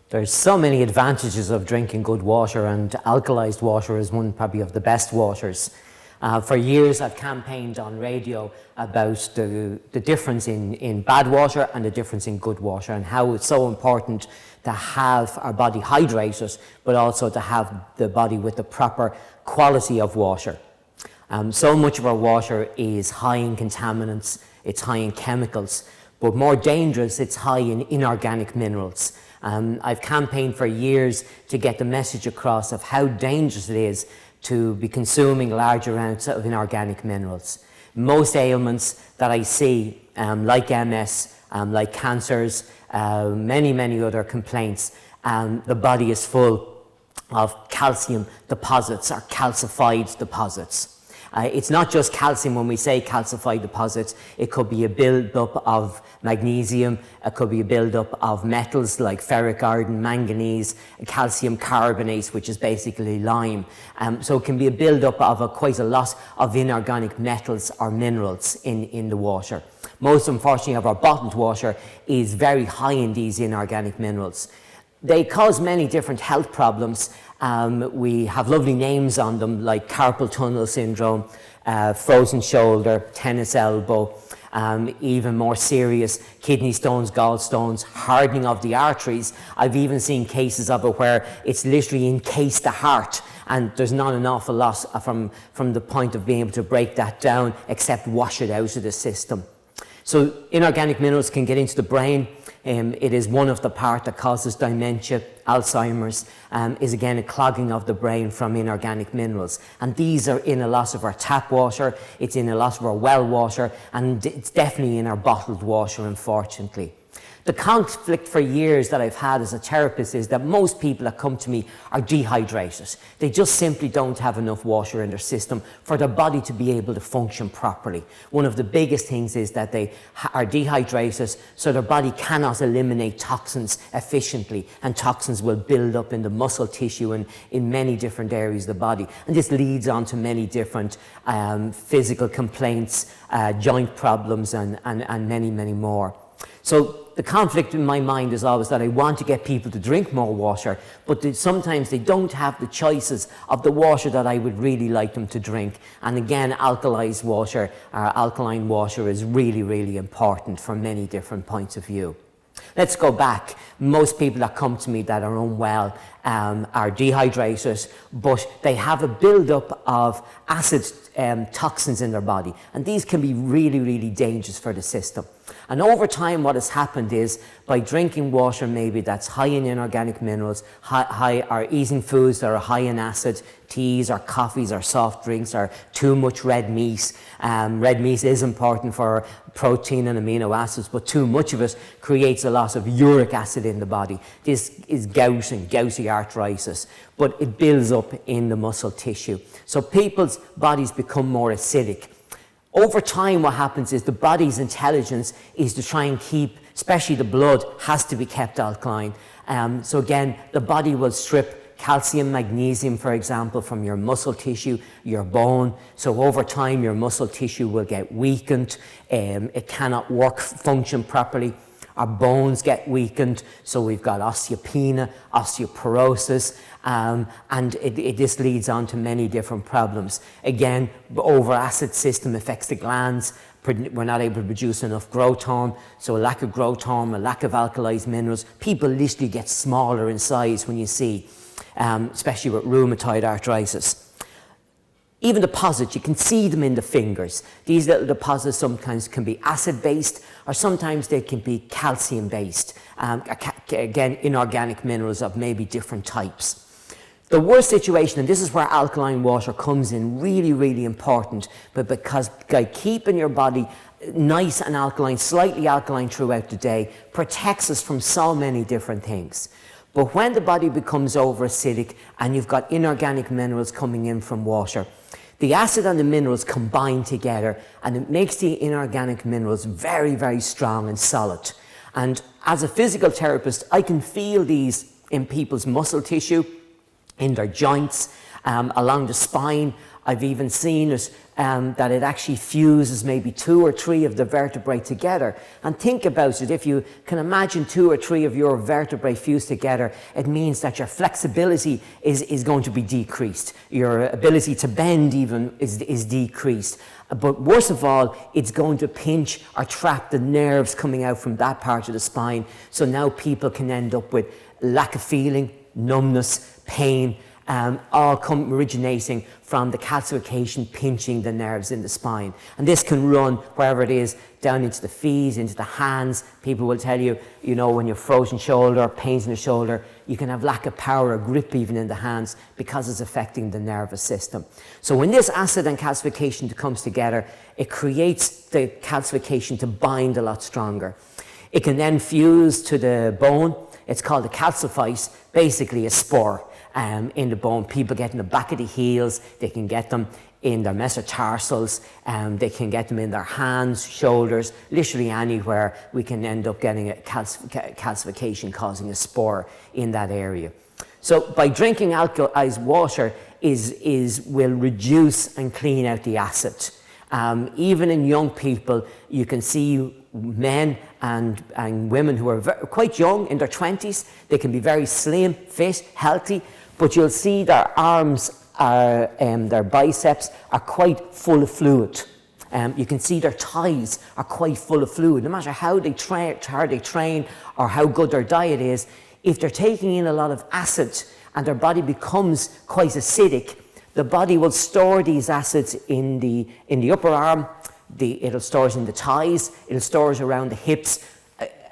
There's so many advantages of drinking good water, and alkalized water is one probably of the best waters. For years I've campaigned on radio about the difference in bad water and the difference in good water, and how it's so important to have our body hydrated, but also to have the body with the proper quality of water. So much of our water is high in contaminants, it's high in chemicals, but more dangerous, it's high in inorganic minerals. I've campaigned for years to get the message across of how dangerous it is to be consuming large amounts of inorganic minerals. Most ailments that I see, like MS, like cancers, many other complaints, the body is full of calcium deposits or calcified deposits. It's not just calcium. When we say calcified deposits, it could be a build-up of magnesium, it could be a build-up of metals like ferric iron, manganese, calcium carbonate, which is basically lime. So it can be a build-up of quite a lot of inorganic metals or minerals in the water. Most, unfortunately, of our bottled water is very high in these inorganic minerals. They cause many different health problems. We have lovely names on them, like carpal tunnel syndrome, frozen shoulder, tennis elbow, even more serious kidney stones, gallstones, hardening of the arteries. I've even seen cases of it where it's literally encased the heart, and there's not an awful lot from the point of being able to break that down except wash it out of the system. So inorganic minerals can get into the brain. It is one of the parts that causes dementia, Alzheimer's, is again a clogging of the brain from inorganic minerals. And these are in a lot of our tap water, it's in a lot of our well water, and it's definitely in our bottled water, unfortunately. The conflict for years that I've had as a therapist is that most people that come to me are dehydrated. They just simply don't have enough water in their system for their body to be able to function properly. One of the biggest things is that they are dehydrated, so their body cannot eliminate toxins efficiently, and toxins will build up in the muscle tissue and in many different areas of the body. And this leads on to many different physical complaints, joint problems, and many more. So the conflict in my mind is always that I want to get people to drink more water, but sometimes they don't have the choices of the water that I would really like them to drink. And again, alkalized water, alkaline water is really important from many different points of view. Let's go back. Most people that come to me that are unwell are dehydrated, but they have a build-up of acid toxins in their body, and these can be really dangerous for the system. And over time, what has happened is, by drinking water maybe that's high in inorganic minerals, or eating foods that are high in acid, teas or coffees or soft drinks, or too much red meat. Red meat is important for protein and amino acids, but too much of it creates a lot of uric acid in the body. This is gout and gouty arthritis, but it builds up in the muscle tissue. So people's bodies become more acidic. Over time, what happens is the body's intelligence is to try and keep, especially the blood, has to be kept alkaline. So again, the body will strip calcium, magnesium, for example, from your muscle tissue, your bone. So over time, your muscle tissue will get weakened. It cannot function properly. Our bones get weakened, so we've got osteopenia, osteoporosis, and this leads on to many different problems. Again, the over-acid system affects the glands. We're not able to produce enough growth hormone, so a lack of growth hormone, a lack of alkalized minerals. People literally get smaller in size when you see, especially with rheumatoid arthritis. Even deposits, you can see them in the fingers. These little deposits sometimes can be acid-based, or sometimes they can be calcium-based. Again, inorganic minerals of maybe different types. The worst situation, and this is where alkaline water comes in really important, but because by keeping your body nice and alkaline, slightly alkaline throughout the day, protects us from so many different things. But when the body becomes over-acidic and you've got inorganic minerals coming in from water, the acid and the minerals combine together, and it makes the inorganic minerals very strong and solid. And as a physical therapist, I can feel these in people's muscle tissue, in their joints, along the spine. I've even seen it that it actually fuses maybe 2 or 3 of the vertebrae together. And think about it, if you can imagine 2 or 3 of your vertebrae fused together, it means that your flexibility is going to be decreased. Your ability to bend even is decreased. But worst of all, it's going to pinch or trap the nerves coming out from that part of the spine. So now people can end up with lack of feeling, numbness, pain, all originating from the calcification pinching the nerves in the spine. And this can run wherever it is, down into the feet, into the hands. People will tell you, you know, when you're frozen shoulder, pains in the shoulder, you can have lack of power or grip even in the hands because it's affecting the nervous system. So when this acid and calcification comes together, it creates the calcification to bind a lot stronger. It can then fuse to the bone. It's called a calciphyte, basically a spore. In the bone. People get in the back of the heels, they can get them in their metatarsals, they can get them in their hands, shoulders, literally anywhere we can end up getting a calcification causing a spore in that area. So by drinking alkalized water will reduce and clean out the acid. Even in young people, you can see men and women who are quite young, in their 20s, they can be very slim, fit, healthy, but you'll see their arms, their biceps are quite full of fluid. You can see their thighs are quite full of fluid. No matter how they train or how good their diet is, if they're taking in a lot of acid and their body becomes quite acidic, the body will store these acids in the upper arm, it'll store it in the thighs, it'll store it around the hips.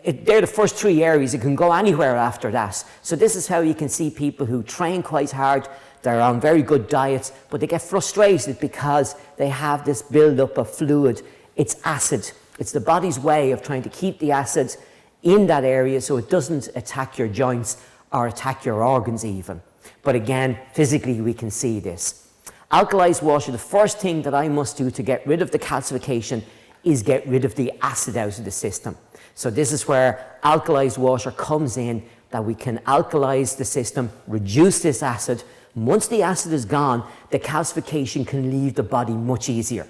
They're the first 3 areas. It can go anywhere after that. So this is how you can see people who train quite hard, they're on very good diets, but they get frustrated because they have this build-up of fluid. It's acid. It's the body's way of trying to keep the acid in that area so it doesn't attack your joints or attack your organs even. But again, physically we can see this. Alkalized water, the first thing that I must do to get rid of the calcification is get rid of the acid out of the system. So this is where alkalized water comes in, that we can alkalize the system, reduce this acid. Once the acid is gone, the calcification can leave the body much easier.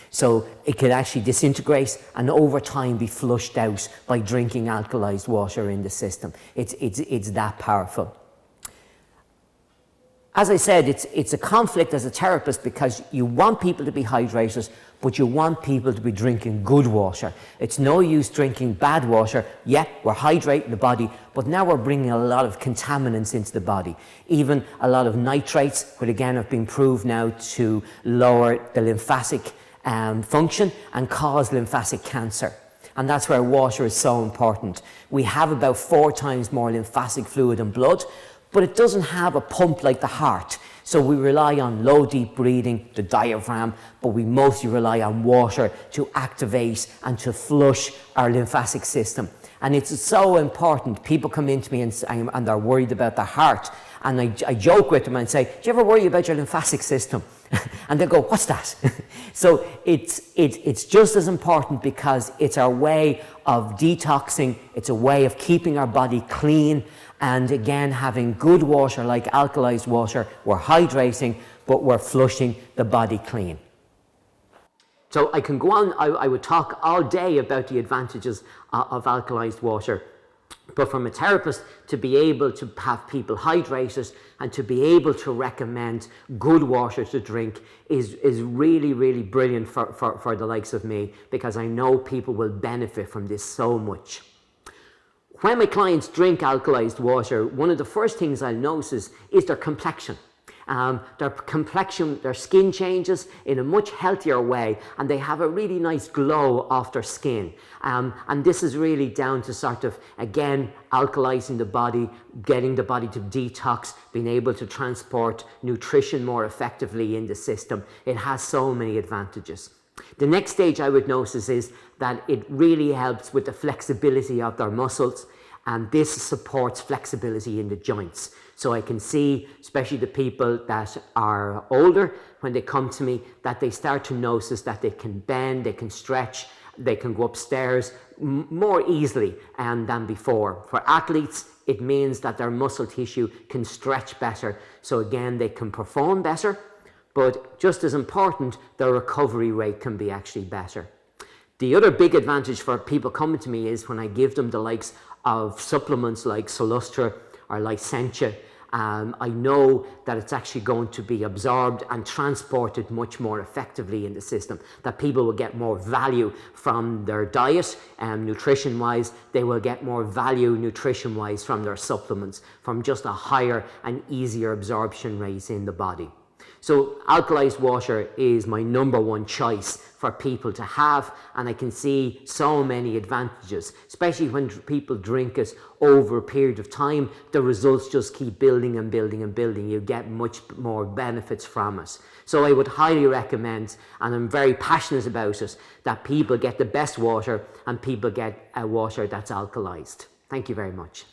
So it can actually disintegrate and over time be flushed out by drinking alkalized water in the system. It's that powerful. As I said, it's a conflict as a therapist because you want people to be hydrated, but you want people to be drinking good water. It's no use drinking bad water. Yeah, we're hydrating the body, but now we're bringing a lot of contaminants into the body. Even a lot of nitrates, which again have been proved now to lower the lymphatic function and cause lymphatic cancer. And that's where water is so important. We have about 4 times more lymphatic fluid in blood, but it doesn't have a pump like the heart. So we rely on low deep breathing, the diaphragm, but we mostly rely on water to activate and to flush our lymphatic system. And it's so important. People come into me and they're worried about their heart. And I joke with them and say, do you ever worry about your lymphatic system? And they go, what's that? So it's just as important because it's our way of detoxing. It's a way of keeping our body clean. And again, having good water like alkalized water, we're hydrating, but we're flushing the body clean. So I can go on, I would talk all day about the advantages of alkalized water. But from a therapist, to be able to have people hydrated and to be able to recommend good water to drink is really, really brilliant for the likes of me, because I know people will benefit from this so much. When my clients drink alkalized water, one of the first things I'll notice is their complexion. Their complexion, their skin changes in a much healthier way, and they have a really nice glow off their skin. And this is really down to sort of, again, alkalizing the body, getting the body to detox, being able to transport nutrition more effectively in the system. It has so many advantages. The next stage I would notice is that it really helps with the flexibility of their muscles, and this supports flexibility in the joints. So I can see, especially the people that are older, when they come to me, that they start to notice that they can bend, they can stretch, they can go upstairs more easily than before. For athletes, it means that their muscle tissue can stretch better. So again, they can perform better, but just as important, their recovery rate can be actually better. The other big advantage for people coming to me is when I give them the likes of supplements like Solustra or like Sanctia. I know that it's actually going to be absorbed and transported much more effectively in the system, that people will get more value from their diet and nutrition-wise. They will get more value nutrition-wise from their supplements, from just a higher and easier absorption rate in the body. So alkalized water is my number one choice for people to have, and I can see so many advantages, especially when people drink it over a period of time. The results just keep building and building and building. You get much more benefits from it. So I would highly recommend, and I'm very passionate about it, that people get the best water and people get a water that's alkalized. Thank you very much.